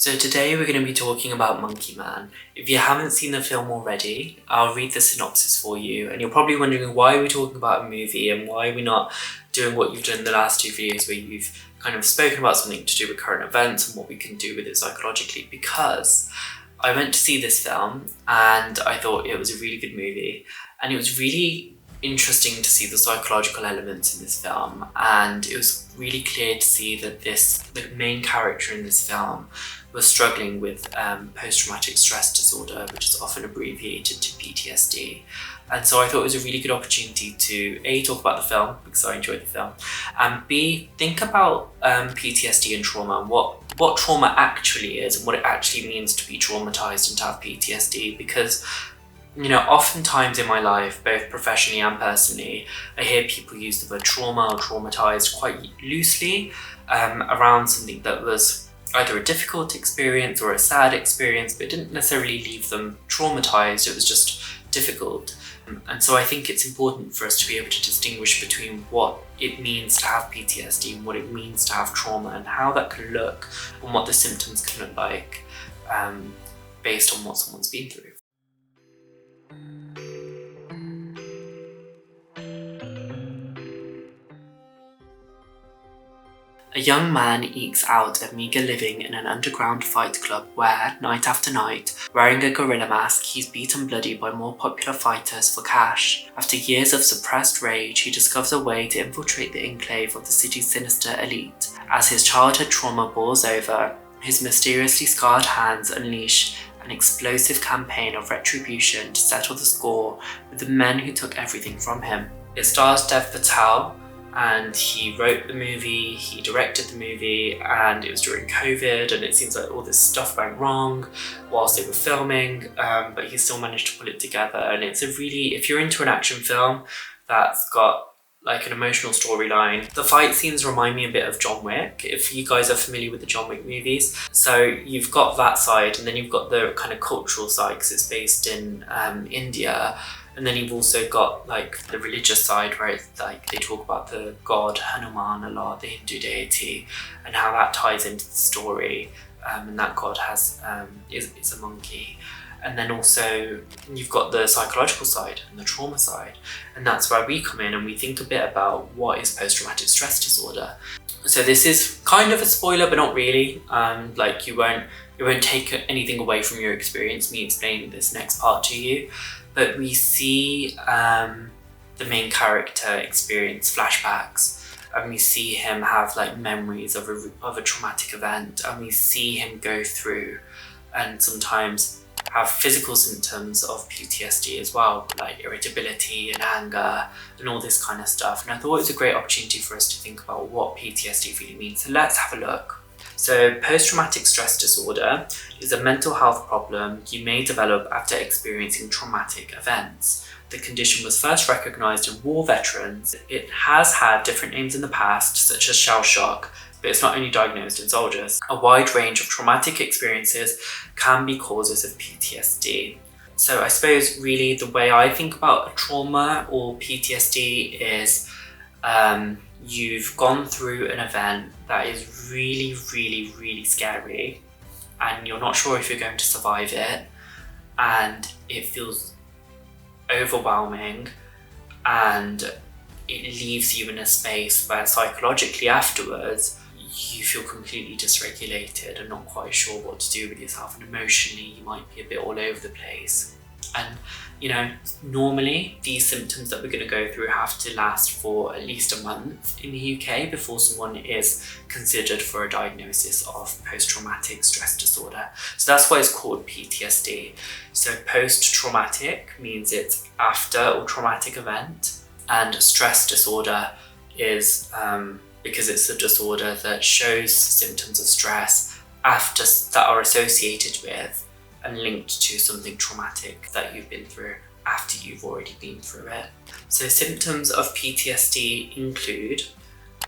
So today we're going to be talking about Monkey Man. If you haven't seen the film already, I'll read the synopsis for you, and you're probably wondering why we're talking about a movie and why we're not doing what you've done in the last two videos where you've kind of spoken about something to do with current events and what we can do with it psychologically, because I went to see this film and I thought it was a really good movie, and it was really interesting to see the psychological elements in this film, and it was really clear to see that the main character in this film was struggling with post-traumatic stress disorder, which is often abbreviated to PTSD. And so I thought it was a really good opportunity to A, talk about the film because I enjoyed the film, and B, think about PTSD and trauma and what trauma actually is and what it actually means to be traumatized and to have PTSD. Because oftentimes in my life, both professionally and personally, I hear people use the word trauma or traumatized quite loosely around something that was either a difficult experience or a sad experience, but it didn't necessarily leave them traumatized, it was just difficult. And so I think it's important for us to be able to distinguish between what it means to have PTSD and what it means to have trauma, and how that can look and what the symptoms can look like based on what someone's been through. A young man ekes out a meagre living in an underground fight club where, night after night, wearing a gorilla mask, he's beaten bloody by more popular fighters for cash. After years of suppressed rage, he discovers a way to infiltrate the enclave of the city's sinister elite. As his childhood trauma boils over, his mysteriously scarred hands unleash an explosive campaign of retribution to settle the score with the men who took everything from him. It stars Dev Patel, and he wrote the movie, he directed the movie, and it was during COVID, and it seems like all this stuff went wrong whilst they were filming, but he still managed to pull it together. And it's a really, if you're into an action film that's got like an emotional storyline, the fight scenes remind me a bit of John Wick, if you guys are familiar with the John Wick movies. So you've got that side, and then you've got the kind of cultural side because it's based in India. And then you've also got like the religious side where it's like they talk about the god Hanuman a lot, the Hindu deity, and how that ties into the story. And that god has is a monkey. And then also you've got the psychological side and the trauma side, and that's where we come in and we think a bit about what is post-traumatic stress disorder. So this is kind of a spoiler, but not really. Like it won't take anything away from your experience, me explaining this next part to you. But we see the main character experience flashbacks, and we see him have like memories of a traumatic event, and we see him go through and sometimes have physical symptoms of PTSD as well, like irritability and anger and all this kind of stuff. And I thought it was a great opportunity for us to think about what PTSD really means. So let's have a look. So post-traumatic stress disorder is a mental health problem you may develop after experiencing traumatic events. The condition was first recognised in war veterans. It has had different names in the past, such as shell shock, but it's not only diagnosed in soldiers. A wide range of traumatic experiences can be causes of PTSD. So I suppose really the way I think about a trauma or PTSD is you've gone through an event that is really, really, really scary, and you're not sure if you're going to survive it, and it feels overwhelming, and it leaves you in a space where psychologically afterwards you feel completely dysregulated and not quite sure what to do with yourself, and emotionally you might be a bit all over the place. And normally these symptoms that we're going to go through have to last for at least a month in the UK before someone is considered for a diagnosis of post-traumatic stress disorder. So that's why it's called PTSD. So post-traumatic means it's after or traumatic event, and stress disorder is because it's a disorder that shows symptoms of stress after that are associated with and linked to something traumatic that you've been through after you've already been through it. So symptoms of PTSD include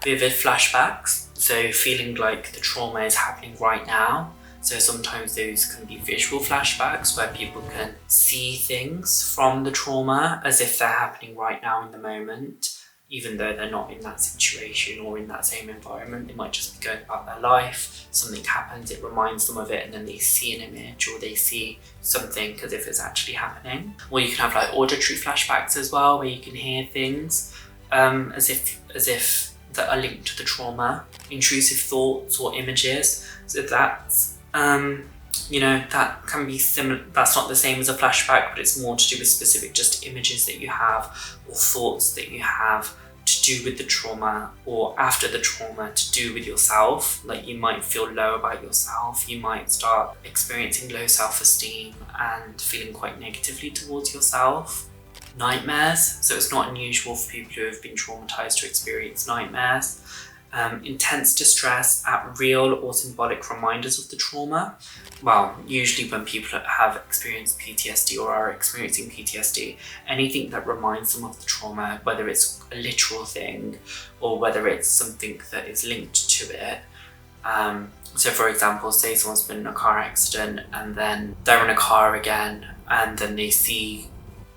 vivid flashbacks, so feeling like the trauma is happening right now. So sometimes those can be visual flashbacks where people can see things from the trauma as if they're happening right now in the moment. even though they're not in that situation or in that same environment. They might just be going about their life, something happens, it reminds them of it, and then they see an image or they see something as if it's actually happening. Or you can have like auditory flashbacks as well, where you can hear things as if that are linked to the trauma. Intrusive thoughts or images, so that's that can be similar. That's not the same as a flashback, but it's more to do with specific just images that you have or thoughts that you have to do with the trauma or after the trauma to do with yourself. Like you might feel low about yourself, you might start experiencing low self-esteem and feeling quite negatively towards yourself. Nightmares, so it's not unusual for people who have been traumatized to experience nightmares. Intense distress at real or symbolic reminders of the trauma. Well, usually when people have experienced PTSD or are experiencing PTSD, anything that reminds them of the trauma, whether it's a literal thing or whether it's something that is linked to it. So for example, say someone's been in a car accident and then they're in a car again and then they see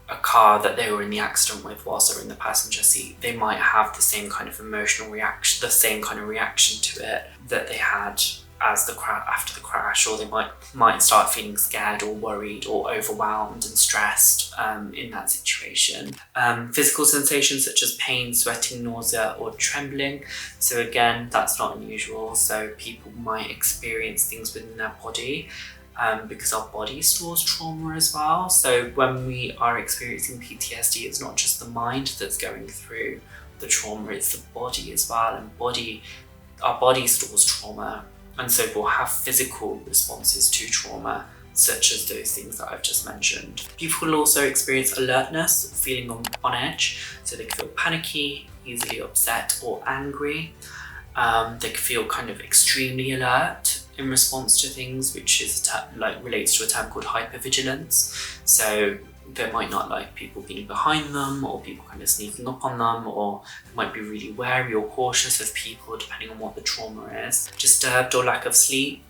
a car that they were in the accident with whilst they were in the passenger seat. They might have the same kind of emotional reaction, the same kind of reaction to it that they had as after the crash, or they might start feeling scared or worried or overwhelmed and stressed in that situation. Physical sensations such as pain, sweating, nausea or trembling. So again, that's not unusual. So people might experience things within their body because our body stores trauma as well. So when we are experiencing PTSD, it's not just the mind that's going through the trauma, it's the body as well. And our body stores trauma. And so we'll have physical responses to trauma, such as those things that I've just mentioned. People will also experience alertness, feeling on edge. So they can feel panicky, easily upset or angry. They can feel kind of extremely alert in response to things, which is relates to a term called hypervigilance. So they might not like people being behind them or people kind of sneaking up on them, or they might be really wary or cautious of people depending on what the trauma is. Disturbed or lack of sleep,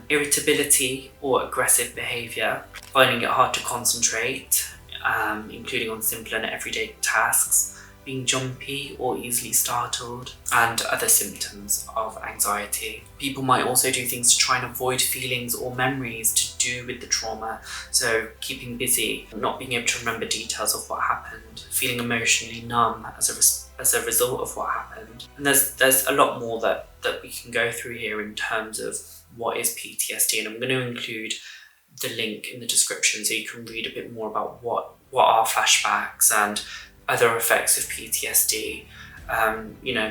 irritability or aggressive behaviour, finding it hard to concentrate, including on simple and everyday tasks, being jumpy or easily startled, and other symptoms of anxiety. People might also do things to try and avoid feelings or memories to do with the trauma. So keeping busy, not being able to remember details of what happened, feeling emotionally numb as a result of what happened. And there's a lot more that we can go through here in terms of what is PTSD, and I'm going to include the link in the description so you can read a bit more about what are flashbacks and other effects of PTSD.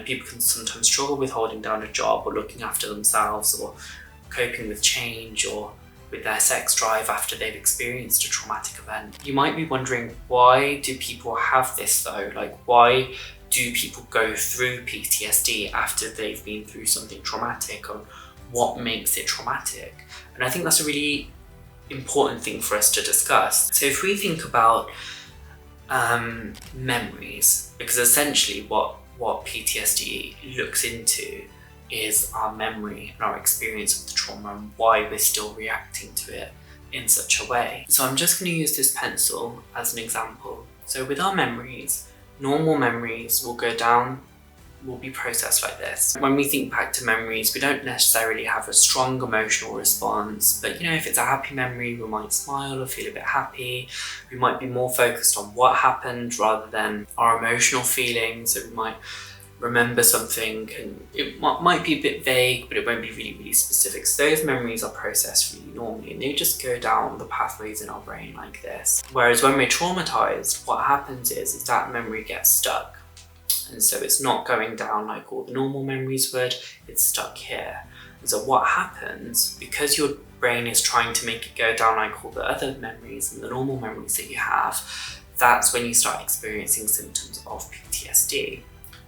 People can sometimes struggle with holding down a job or looking after themselves or coping with change or with their sex drive after they've experienced a traumatic event. You might be wondering, why do people have this though? Like, why do people go through PTSD after they've been through something traumatic, and what makes it traumatic? And I think that's a really important thing for us to discuss. So if we think about memories, because essentially what PTSD looks into is our memory and our experience of the trauma and why we're still reacting to it in such a way. So I'm just going to use this pencil as an example. So with our memories, normal memories will be processed like this. When we think back to memories, we don't necessarily have a strong emotional response, but if it's a happy memory, we might smile or feel a bit happy. We might be more focused on what happened rather than our emotional feelings. So we might remember something and it might be a bit vague, but it won't be really, really specific. So those memories are processed really normally and they just go down the pathways in our brain like this. Whereas when we're traumatized, what happens is that memory gets stuck. And so it's not going down like all the normal memories would, it's stuck here. And so what happens, because your brain is trying to make it go down like all the other memories and the normal memories that you have, that's when you start experiencing symptoms of PTSD.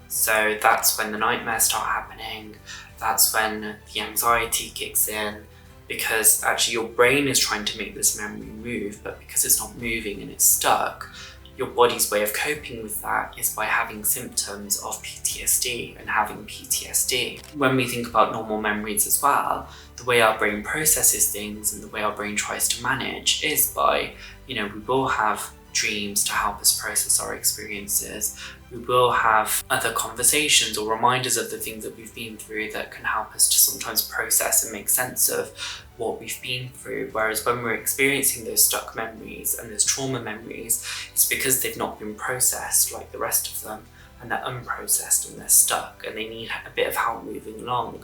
So that's when the nightmares start happening, that's when the anxiety kicks in, because actually your brain is trying to make this memory move, but because it's not moving and it's stuck, your body's way of coping with that is by having symptoms of PTSD and having PTSD. When we think about normal memories as well, the way our brain processes things and the way our brain tries to manage is by, we will have dreams to help us process our experiences. We will have other conversations or reminders of the things that we've been through that can help us to sometimes process and make sense of what we've been through. Whereas when we're experiencing those stuck memories and those trauma memories, it's because they've not been processed like the rest of them, and they're unprocessed and they're stuck and they need a bit of help moving along.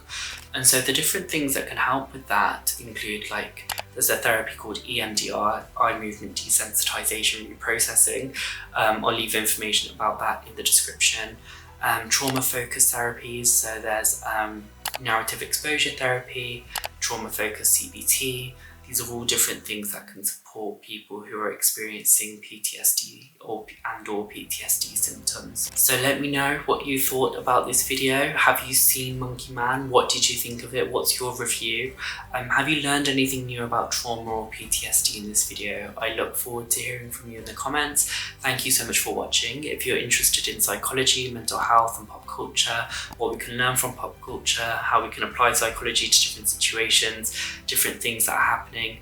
And so the different things that can help with that include, like, there's a therapy called EMDR, eye movement desensitization reprocessing. I'll leave information about that in the description. Trauma-focused therapies, so there's narrative exposure therapy, trauma-focused CBT. These are all different things that can support people who are experiencing PTSD or PTSD symptoms. So let me know what you thought about this video. Have you seen Monkey Man? What did you think of it? What's your review? Have you learned anything new about trauma or PTSD in this video? I look forward to hearing from you in the comments. Thank you so much for watching. If you're interested in psychology, mental health and pop culture, what we can learn from pop culture, how we can apply psychology to different situations, different things that are happening,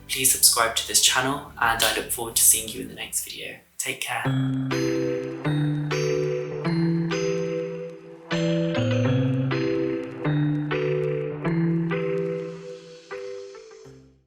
please subscribe to this channel, and I look forward to seeing you in the next video. Take care.